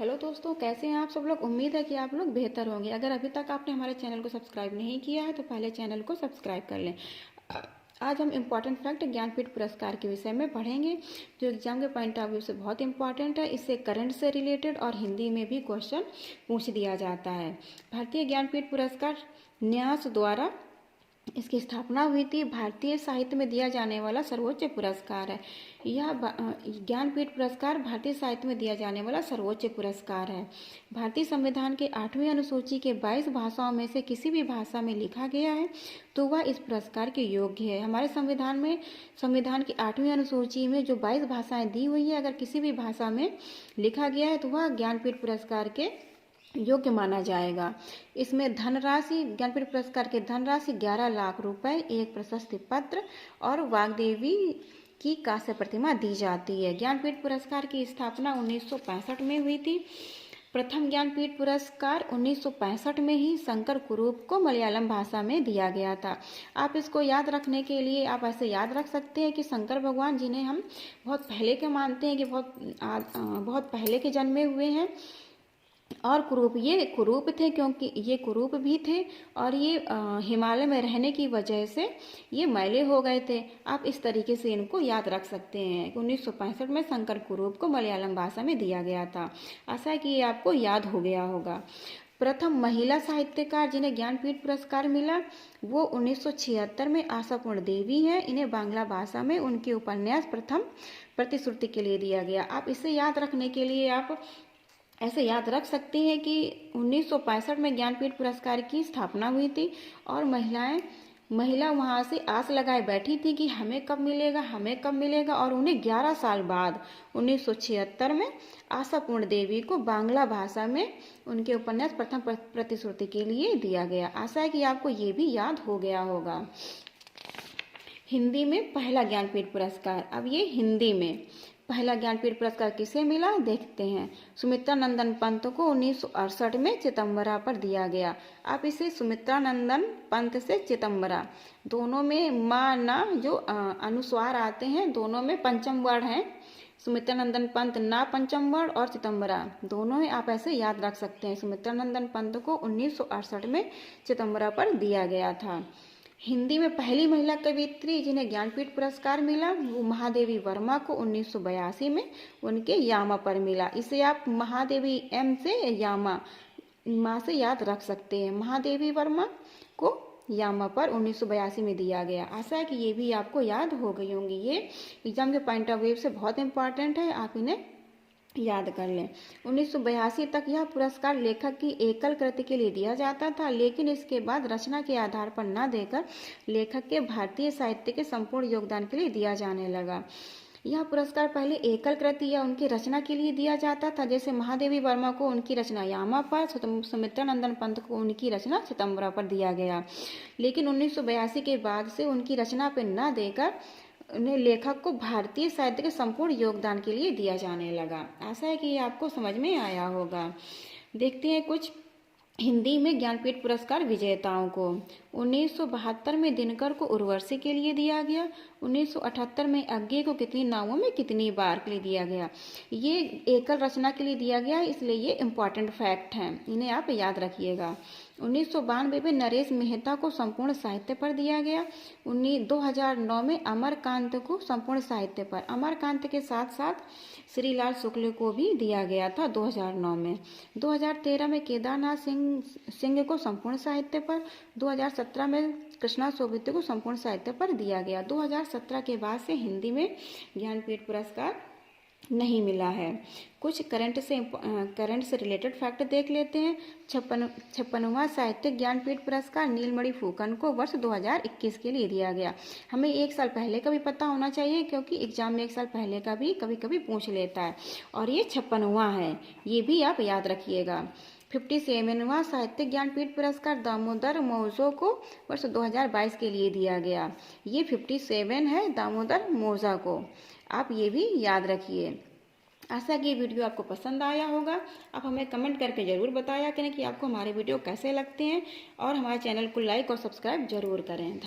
Hello दोस्तों, कैसे हैं आप सब लोग। उम्मीद है कि आप लोग बेहतर होंगे। अगर अभी तक आपने हमारे चैनल को सब्सक्राइब नहीं किया है तो पहले चैनल को सब्सक्राइब कर लें। आज हम इम्पॉर्टेंट फैक्ट ज्ञानपीठ पुरस्कार के विषय में पढ़ेंगे, जो एग्जाम के पॉइंट ऑफ व्यू से बहुत इंपॉर्टेंट है। इससे करंट से रिलेटेड और हिंदी में भी क्वेश्चन पूछ दिया जाता है। भारतीय ज्ञानपीठ पुरस्कार न्यास द्वारा इसकी स्थापना हुई थी। भारतीय साहित्य में दिया जाने वाला सर्वोच्च पुरस्कार है। यह ज्ञानपीठ पुरस्कार भारतीय साहित्य में दिया जाने वाला सर्वोच्च पुरस्कार है। भारतीय संविधान के 8वीं अनुसूची के 22 भाषाओं में से किसी भी भाषा में लिखा गया है तो वह इस पुरस्कार के योग्य है। हमारे संविधान की 8वीं अनुसूची में जो 22 भाषाएं दी हुई है, अगर किसी भी भाषा में लिखा गया है तो वह ज्ञानपीठ पुरस्कार के योग्य माना जाएगा। इसमें धनराशि, ज्ञानपीठ पुरस्कार के धनराशि 11 लाख रुपए, एक प्रशस्ति पत्र और वाग्देवी की कांस्य प्रतिमा दी जाती है। ज्ञानपीठ पुरस्कार की स्थापना 1965 में हुई थी। प्रथम ज्ञानपीठ पुरस्कार 1965 में ही शंकर कुरूप को मलयालम भाषा में दिया गया था। आप इसको याद रखने के लिए आप ऐसे याद रख सकते हैं कि शंकर भगवान, जिन्हें हम बहुत पहले के मानते हैं कि बहुत पहले के जन्मे हुए हैं, और ये कुरूप थे क्योंकि ये कुरूप भी थे और ये हिमालय में रहने की वजह से ये मैले हो गए थे। आप इस तरीके से इनको याद रख सकते हैं। 1965 में शंकर कुरूप को मलयालम भाषा में दिया गया था। आशा है कि ये आपको याद हो गया होगा। प्रथम महिला साहित्यकार जिन्हें ज्ञानपीठ पुरस्कार मिला वो 1976 में आशापूर्ण देवी हैं। इन्हें बांग्ला भाषा में उनके उपन्यास प्रथम प्रतिश्रुति के लिए दिया गया। आप इसे याद रखने के लिए आप ऐसे याद रख सकते हैं कि 1965 में ज्ञानपीठ पुरस्कार की स्थापना हुई थी और महिला वहाँ से आस लगाए बैठी थी कि हमें कब मिलेगा, और उन्हें 11 साल बाद 1976 में आशापूर्ण देवी को बांग्ला भाषा में उनके उपन्यास प्रथम प्रतिश्रुति के लिए दिया गया। आशा है कि आपको ये भी याद हो गया होगा। हिंदी में पहला ज्ञानपीठ पुरस्कार। अब ये हिंदी में पहला ज्ञानपीठ पुरस्कार किसे मिला देखते हैं। सुमित्रा नंदन पंत को 1968 में चितंबरा पर दिया गया। आप इसे सुमित्रा नंदन पंत से चितंबरा, दोनों में माँ ना जो अनुस्वार आते हैं, दोनों में पंचम वर्ण है। सुमित्रा नंदन पंत ना पंचम वर्ण और चितंबरा दोनों है। आप ऐसे याद रख सकते हैं। सुमित्रा नंदन पंत को 1968 में चितंबरा पर दिया गया था। हिंदी में पहली महिला कवियत्री जिन्हें ज्ञानपीठ पुरस्कार मिला वो महादेवी वर्मा को 1982 में उनके यामा पर मिला। इसे आप महादेवी एम से यामा माँ से याद रख सकते हैं। महादेवी वर्मा को यामा पर 1982 में दिया गया। आशा है कि ये भी आपको याद हो गई होंगी। ये एग्जाम के पॉइंट ऑफ व्यू से बहुत इंपॉर्टेंट है, आप इन्हें याद कर लें। 1982 तक यह पुरस्कार लेखक की एकल कृति के लिए दिया जाता था, लेकिन इसके बाद रचना के आधार पर न देकर लेखक के भारतीय साहित्य के संपूर्ण योगदान के लिए दिया जाने लगा। यह पुरस्कार पहले एकल कृति या उनकी रचना के लिए दिया जाता था, जैसे महादेवी वर्मा को उनकी रचना यामा पर, सुमित्रा नंदन पंत को उनकी रचना चितंबरा पर दिया गया। लेकिन 1982 के बाद से उनकी रचना पर न देकर उन्हें लेखक को भारतीय साहित्य के संपूर्ण योगदान के लिए दिया जाने लगा। आशा है कि ये आपको समझ में आया होगा। देखते हैं कुछ हिंदी में ज्ञानपीठ पुरस्कार विजेताओं को। 1972 में दिनकर को उर्वशी के लिए दिया गया। 1978 में अज्ञे को कितनी नावों में कितनी बार के लिए दिया गया। ये एकल रचना के लिए दिया गया, इसलिए ये इम्पॉर्टेंट फैक्ट हैं, इन्हें आप याद रखिएगा। 1992 में नरेश मेहता को संपूर्ण साहित्य पर दिया गया। 2009 में अमरकांत को संपूर्ण साहित्य पर, अमरकांत के साथ साथ श्रीलाल शुक्ल को भी दिया गया था 2009 में। 2013 में केदारनाथ सिंह को संपूर्ण साहित्य पर, 2017 में कृष्णा सोभित्य को संपूर्ण साहित्य पर दिया गया। 2017 के बाद से हिंदी में ज्ञानपीठ पुरस्कार नहीं मिला है। कुछ करंट से रिलेटेड फैक्ट देख लेते हैं। 56वां साहित्यिक ज्ञानपीठ पुरस्कार नीलमणि फूकन को वर्ष 2021 के लिए दिया गया। हमें एक साल पहले का भी पता होना चाहिए, क्योंकि एग्जाम में एक साल पहले का भी कभी कभी पूछ लेता है, और ये 56वां है, ये भी आप याद रखिएगा। 57वां साहित्यिक ज्ञानपीठ पुरस्कार दामोदर मौजो को वर्ष 2022 के लिए दिया गया। ये 57 है दामोदर मौजा को, आप ये भी याद रखिए। आशा की वीडियो आपको पसंद आया होगा। आप हमें कमेंट करके ज़रूर बताया करें कि आपको हमारे वीडियो कैसे लगते हैं, और हमारे चैनल को लाइक और सब्सक्राइब जरूर करें।